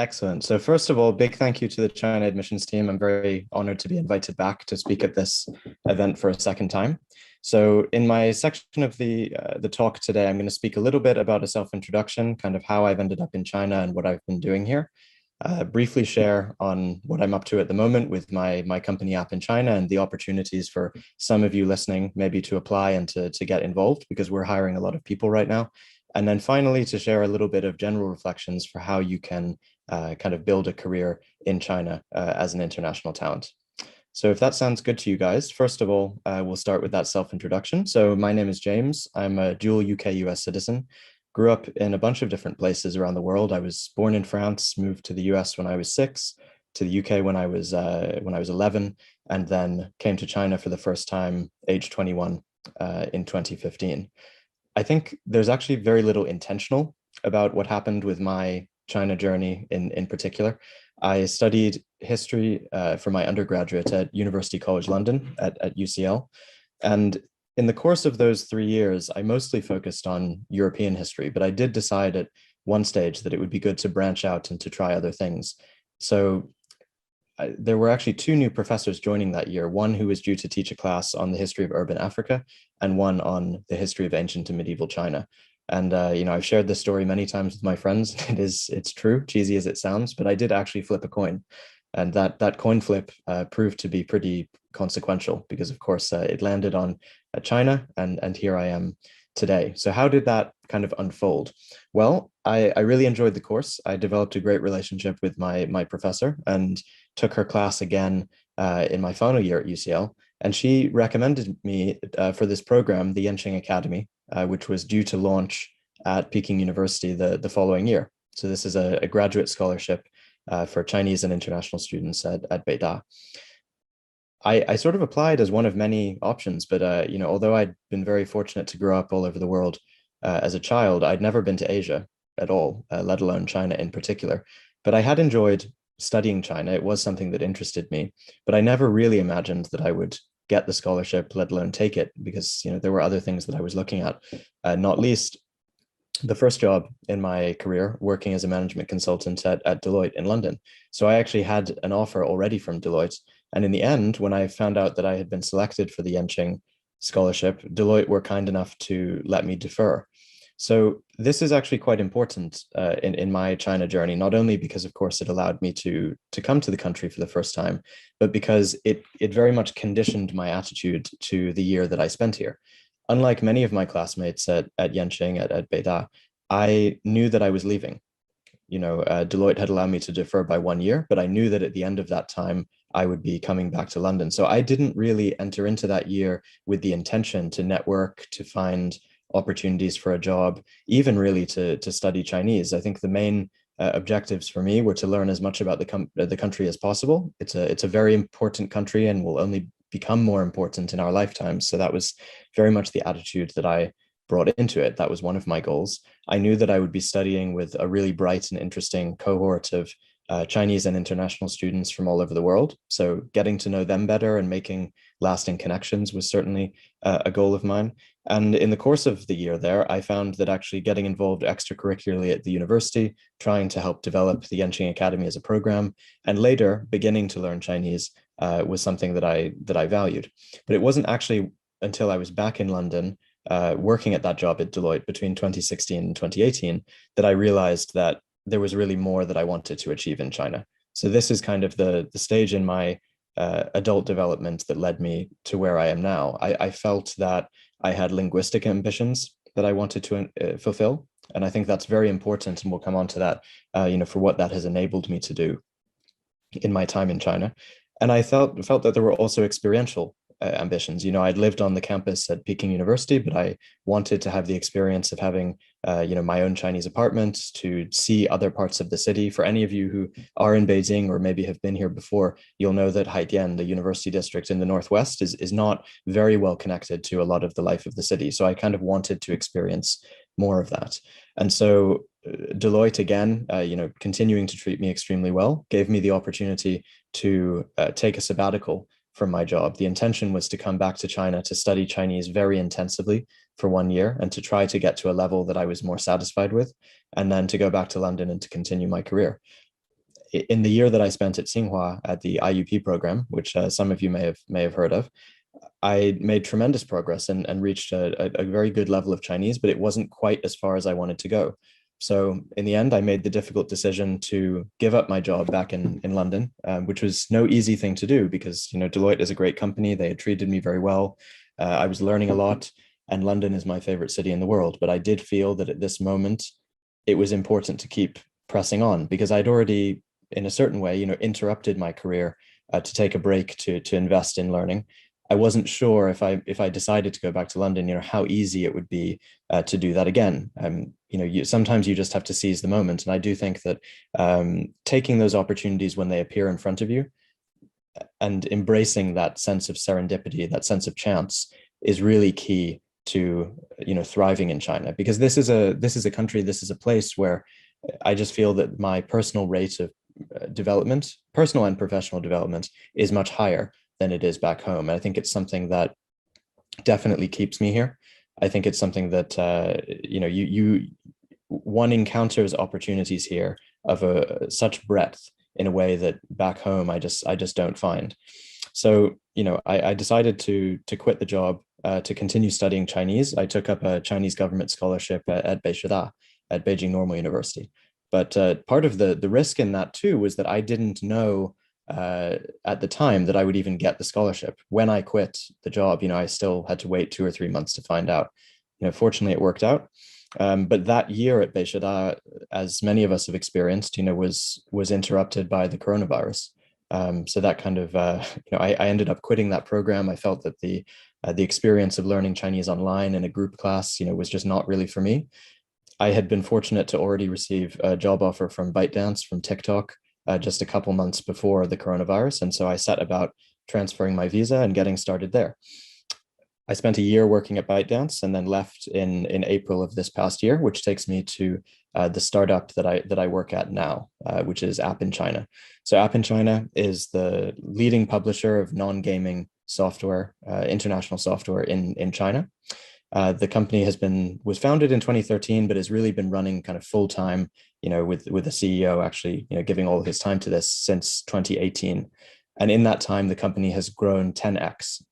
Excellent. So first of all, big thank you to the China admissions team. I'm very honored to be invited back to speak at this event for a second time. So in my section of the talk today, I'm going to speak a little bit about a self-introduction, kind of how I've ended up in China and what I've been doing here. Briefly share on what I'm up to at the moment with my company AppInChina and the opportunities for some of you listening maybe to apply and to get involved because we're hiring a lot of people right now. And then finally, to share a little bit of general reflections for how you can kind of build a career in China as an international talent. So if that sounds good to you guys, first of all, we'll start with that self-introduction. So my name is James. I'm a dual UK-US citizen. Grew up in a bunch of different places around the world. I was born in France, moved to the US when I was 6, to the UK when I was 11, and then came to China for the first time, age 21, in 2015. I think there's actually very little intentional about what happened with my China journey in particular. I studied history for my undergraduate at University College London at UCL. And in the course of those 3 years, I mostly focused on European history, but I did decide at one stage that it would be good to branch out and to try other things. So there were actually two new professors joining that year, one who was due to teach a class on the history of urban Africa and one on the history of ancient and medieval China. And I've shared this story many times with my friends. It's true, cheesy as it sounds, but I did actually flip a coin, and that coin flip proved to be pretty consequential because, of course, it landed on China, and here I am today. So how did that kind of unfold? Well, I really enjoyed the course. I developed a great relationship with my professor and took her class again in my final year at UCL. And she recommended me for this program, the Yenching Academy, which was due to launch at Peking University the following year. So this is a graduate scholarship for Chinese and international students at ByteDance. I sort of applied as one of many options, but although I'd been very fortunate to grow up all over the world as a child, I'd never been to Asia at all, let alone China in particular. But I had enjoyed studying China. It was something that interested me, but I never really imagined that I would get the scholarship, let alone take it, because there were other things that I was looking at, not least the first job in my career working as a management consultant at Deloitte in London. So I actually had an offer already from Deloitte. And in the end, when I found out that I had been selected for the Yenching scholarship, Deloitte were kind enough to let me defer. So this is actually quite important in my China journey, not only because, of course, it allowed me to come to the country for the first time, but because it very much conditioned my attitude to the year that I spent here. Unlike many of my classmates at Yenching, at ByteDance, I knew that I was leaving. Deloitte had allowed me to defer by 1 year, but I knew that at the end of that time, I would be coming back to London. So I didn't really enter into that year with the intention to network, to find opportunities for a job, even really to study Chinese. I think the main objectives for me were to learn as much about the country as possible. It's a very important country and will only become more important in our lifetimes. So that was very much the attitude that I brought into it. That was one of my goals. I knew that I would be studying with a really bright and interesting cohort of Chinese and international students from all over the world. So getting to know them better and making lasting connections was certainly a goal of mine. And in the course of the year there, I found that actually getting involved extracurricularly at the university, trying to help develop the Yenching Academy as a program, and later beginning to learn Chinese was something that I valued. But it wasn't actually until I was back in London working at that job at Deloitte between 2016 and 2018 that I realized that there was really more that I wanted to achieve in China. So this is kind of the stage in my adult development that led me to where I am now. I felt that I had linguistic ambitions that I wanted to fulfill. And I think that's very important. And we'll come on to that, for what that has enabled me to do in my time in China. And I felt that there were also experiential ambitions. I'd lived on the campus at Peking University, but I wanted to have the experience of having, my own Chinese apartment, to see other parts of the city. For any of you who are in Beijing or maybe have been here before, you'll know that Haidian, the university district in the northwest, is not very well connected to a lot of the life of the city. So I kind of wanted to experience more of that. And so Deloitte, again, continuing to treat me extremely well, gave me the opportunity to take a sabbatical from my job. The intention was to come back to China to study Chinese very intensively for 1 year and to try to get to a level that I was more satisfied with, and then to go back to London and to continue my career. in the year that I spent at Tsinghua at the IUP program, which some of you may have heard of, I made tremendous progress and reached a very good level of Chinese, but it wasn't quite as far as I wanted to go. So in the end, I made the difficult decision to give up my job back in London, which was no easy thing to do because, Deloitte is a great company. They had treated me very well. I was learning a lot, and London is my favorite city in the world. But I did feel that at this moment, it was important to keep pressing on because I'd already, in a certain way, interrupted my career to take a break to invest in learning. I wasn't sure if I decided to go back to London, how easy it would be to do that again. Sometimes you just have to seize the moment, and I do think that taking those opportunities when they appear in front of you and embracing that sense of serendipity, that sense of chance, is really key to thriving in China, because this is a country, this is a place where I just feel that my personal rate of development, personal and professional development, is much higher than it is back home. And I think it's something that definitely keeps me here. I think it's something that one encounters opportunities here of such breadth in a way that back home I just don't find. So I decided to quit the job to continue studying Chinese. I took up a Chinese government scholarship at Beishida, at Beijing Normal University. But part of the risk in that too was that I didn't know at the time that I would even get the scholarship. When I quit the job, I still had to wait 2 or 3 months to find out. Fortunately, it worked out. But that year at Beishida, as many of us have experienced, was interrupted by the coronavirus. So that kind of, I ended up quitting that program. I felt that the experience of learning Chinese online in a group class, was just not really for me. I had been fortunate to already receive a job offer from ByteDance, from TikTok, just a couple months before the coronavirus. And so I set about transferring my visa and getting started there. I spent a year working at ByteDance and then left in April of this past year, which takes me to the startup that I work at now, which is AppInChina. So AppInChina is the leading publisher of non-gaming software, international software in China. The company was founded in 2013, but has really been running kind of full time, with the CEO actually, giving all of his time to this since 2018. And in that time, the company has grown 10x.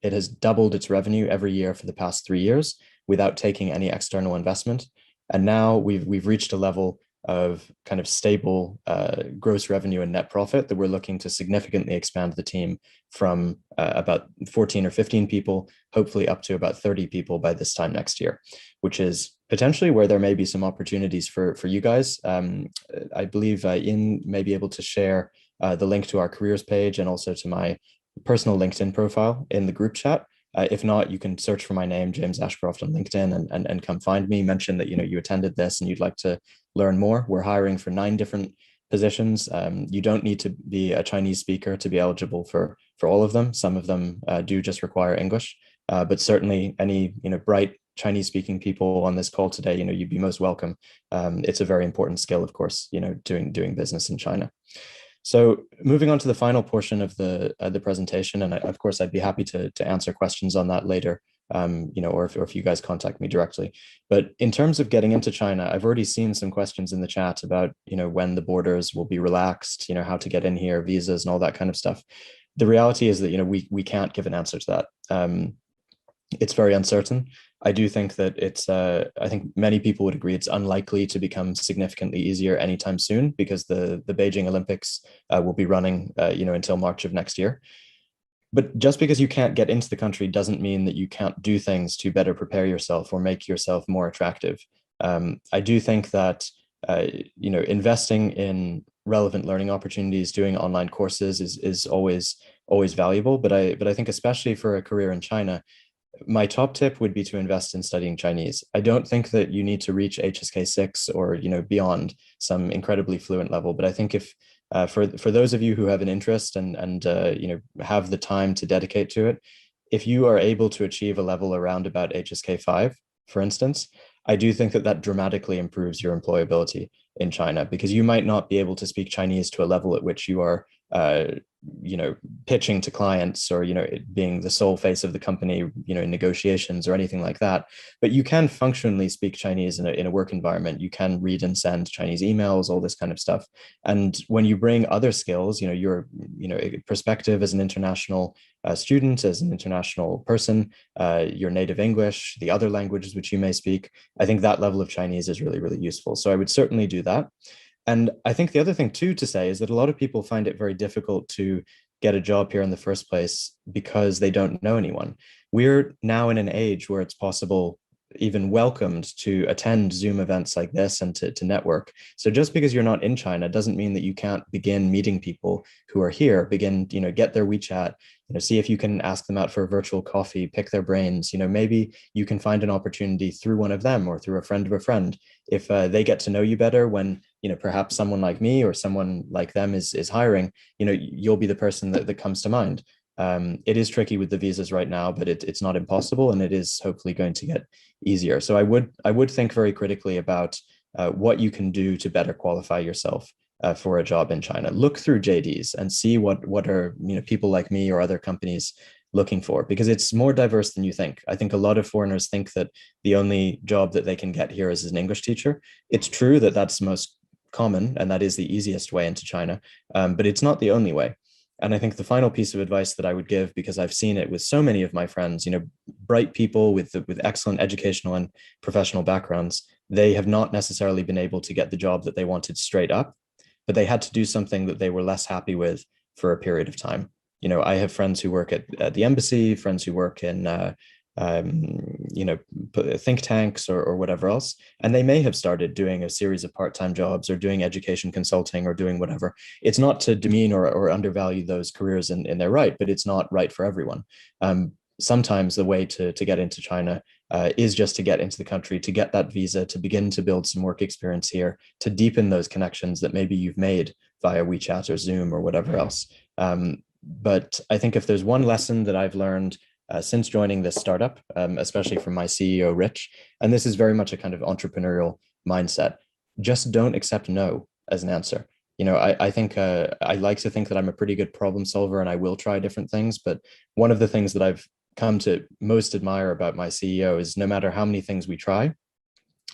It has doubled its revenue every year for the past 3 years without taking any external investment. And now we've reached a level of kind of stable gross revenue and net profit that we're looking to significantly expand the team from about 14 or 15 people, hopefully up to about 30 people by this time next year, which is potentially where there may be some opportunities for you guys. I believe Yin may be able to share the link to our careers page and also to my personal LinkedIn profile in the group chat. If not, you can search for my name, James Ashcroft, on LinkedIn and come find me. Mention that you attended this and you'd like to learn more. We're hiring for 9 different positions. You don't need to be a Chinese speaker to be eligible for all of them. Some of them do just require English, but certainly any bright Chinese speaking people on this call today, you'd be most welcome. It's a very important skill, of course, doing business in China. So moving on to the final portion of the presentation, and of course, I'd be happy to answer questions on that later, or if you guys contact me directly. But in terms of getting into China, I've already seen some questions in the chat about, when the borders will be relaxed, how to get in here, visas and all that kind of stuff. The reality is that, we can't give an answer to that. It's very uncertain. I do think that I think many people would agree it's unlikely to become significantly easier anytime soon because the Beijing Olympics will be running, until March of next year. But just because you can't get into the country doesn't mean that you can't do things to better prepare yourself or make yourself more attractive. I do think that, investing in relevant learning opportunities, doing online courses is always valuable. But I think especially for a career in China, my top tip would be to invest in studying Chinese. I don't think that you need to reach HSK 6 or beyond some incredibly fluent level, but I think if for those of you who have an interest and have the time to dedicate to it, if you are able to achieve a level around about HSK 5, for instance, I do think that dramatically improves your employability in China, because you might not be able to speak Chinese to a level at which you are uh, you know, pitching to clients or, you know, being the sole face of the company, you know, in negotiations or anything like that. But you can functionally speak Chinese in a work environment. You can read and send Chinese emails, all this kind of stuff. And when you bring other skills, you know, your, you know, perspective as an international student, as an international person, your native English, the other languages which you may speak, I think that level of Chinese is really, really useful. So I would certainly do that. And I think the other thing too to say is that a lot of people find it very difficult to get a job here in the first place because they don't know anyone. We're now in an age where it's possible, even welcomed, to attend Zoom events like this and to network. So just because you're not in China doesn't mean that you can't begin meeting people who are here, begin, you know, get their WeChat, you know, see if you can ask them out for a virtual coffee, pick their brains. You know, maybe you can find an opportunity through one of them or through a friend of a friend. If they get to know you better when, you know, perhaps someone like me or someone like them is hiring, you know, you'll be the person that comes to mind. It is tricky with the visas right now, but it's not impossible, and it is hopefully going to get easier. So I would think very critically about what you can do to better qualify yourself for a job in China. Look through JDs and see what are, you know, people like me or other companies looking for, because it's more diverse than you think. I think a lot of foreigners think that the only job that they can get here is as an English teacher. It's true that that's most common and that is the easiest way into China, but it's not the only way. And I think the final piece of advice that I would give, because I've seen it with so many of my friends, you know, bright people with excellent educational and professional backgrounds, they have not necessarily been able to get the job that they wanted straight up, but they had to do something that they were less happy with for a period of time. You know, I have friends who work at the embassy, friends who work in you know, think tanks or whatever else. And they may have started doing a series of part-time jobs or doing education consulting or doing whatever. It's not to demean or undervalue those careers in their right, but it's not right for everyone. Sometimes the way to get into China is just to get into the country, to get that visa, to begin to build some work experience here, to deepen those connections that maybe you've made via WeChat or Zoom or whatever else. But I think if there's one lesson that I've learned since joining this startup, especially from my CEO, Rich, and this is very much a kind of entrepreneurial mindset, just don't accept no as an answer. You know, I think I like to think that I'm a pretty good problem solver and I will try different things. But one of the things that I've come to most admire about my CEO is no matter how many things we try,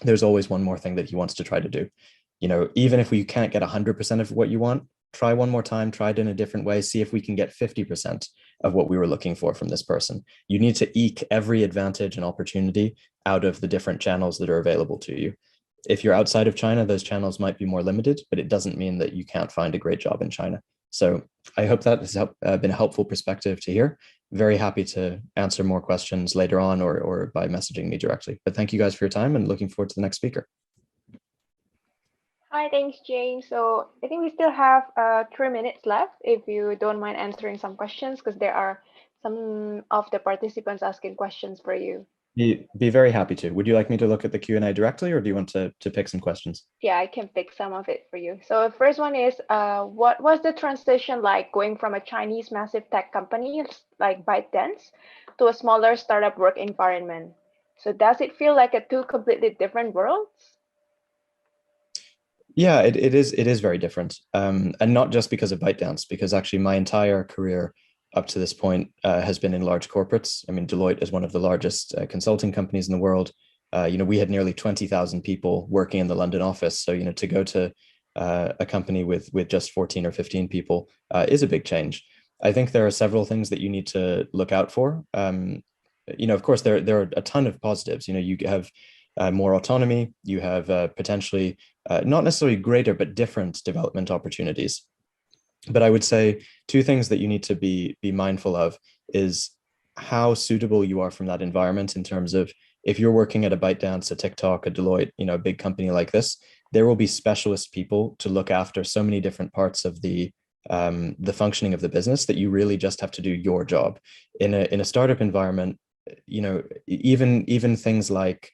there's always one more thing that he wants to try to do. You know, even if we can't get 100% of what you want, try one more time, try it in a different way, see if we can get 50% of what we were looking for from this person. You need to eke every advantage and opportunity out of the different channels that are available to you. If you're outside of China, those channels might be more limited, but it doesn't mean that you can't find a great job in China. So I hope that has been a helpful perspective to hear. Very happy to answer more questions later on or by messaging me directly. But thank you guys for your time and looking forward to the next speaker. Hi, thanks, James. So I think we still have 3 minutes left if you don't mind answering some questions, because there are some of the participants asking questions for you. Be very happy to. Would you like me to look at the Q&A directly, or do you want to pick some questions? Yeah, I can pick some of it for you. So the first one is, what was the transition like going from a Chinese massive tech company like ByteDance to a smaller startup work environment? So does it feel like a two completely different worlds? Yeah, it is very different, and not just because of ByteDance, because actually my entire career up to this point has been in large corporates. I mean, Deloitte is one of the largest consulting companies in the world. You know, we had nearly 20,000 people working in the London office. So, you know, to go to a company with just 14 or 15 people is a big change. I think there are several things that you need to look out for. You know, of course, there are a ton of positives. You know, you have more autonomy. You have potentially not necessarily greater, but different development opportunities. But I would say two things that you need to be mindful of is how suitable you are from that environment, in terms of if you're working at a ByteDance, a TikTok, a Deloitte, you know, a big company like this, there will be specialist people to look after so many different parts of the functioning of the business that you really just have to do your job. In a startup environment, you know, even things like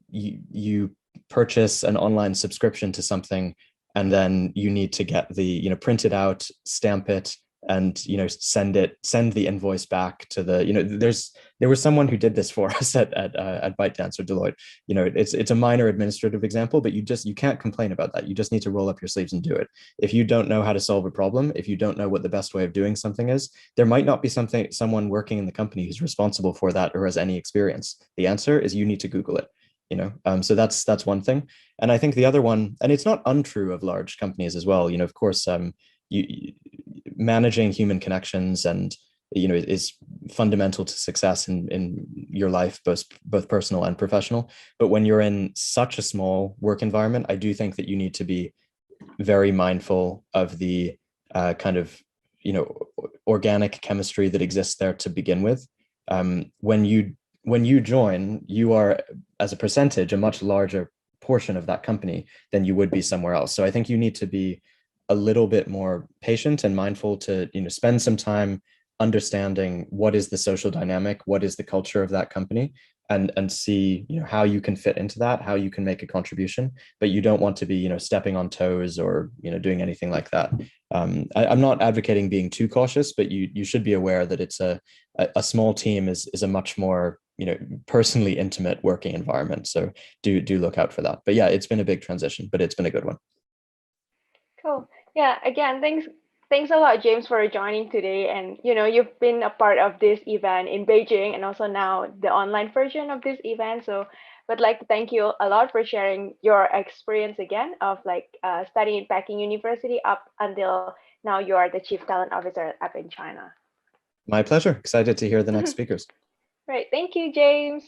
you purchase an online subscription to something, and then you need to get the, you know, print it out, stamp it, and send the invoice back to the there was someone who did this for us at ByteDance or Deloitte. It's a minor administrative example, but you can't complain about that. You just need to roll up your sleeves and do it. If you don't know how to solve a problem, if you don't know what the best way of doing something is, there might not be someone working in the company who's responsible for that or has any experience. The answer is you need to Google it. So that's one thing. And I think the other one, and it's not untrue of large companies as well, of course, you managing human connections and is fundamental to success in your life, both personal and professional. But when you're in such a small work environment, I do think that you need to be very mindful of the kind of organic chemistry that exists there to begin with. When you join, you are, as a percentage, a much larger portion of that company than you would be somewhere else. So I think you need to be a little bit more patient and mindful to spend some time understanding what is the social dynamic, what is the culture of that company, and see how you can fit into that, how you can make a contribution. But you don't want to be stepping on toes or doing anything like that. I'm not advocating being too cautious, but you should be aware that it's a small team is a much more personally intimate working environment. So do look out for that. But yeah, it's been a big transition, but it's been a good one. Cool. Yeah, again, thanks a lot, James, for joining today. And you've been a part of this event in Beijing and also now the online version of this event. So would like to thank you a lot for sharing your experience again of studying at Peking University up until now you are the Chief Talent Officer at AppInChina. My pleasure. Excited to hear the next speakers. Right. Thank you, James.